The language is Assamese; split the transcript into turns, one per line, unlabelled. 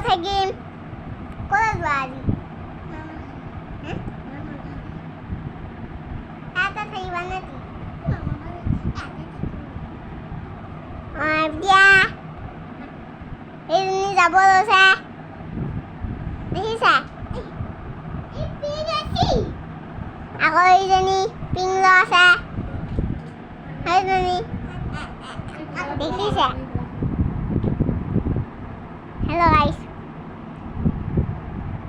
থাকিম ক'লৈ যোৱা আজি তাতে থাকিবা নেকি এতিয়া এইজনী যাব লৈছে দেখিছা আকৌ এইজনী পিং লৈ আছে সেইজনী দেখিছে হেল্ল' গাইছ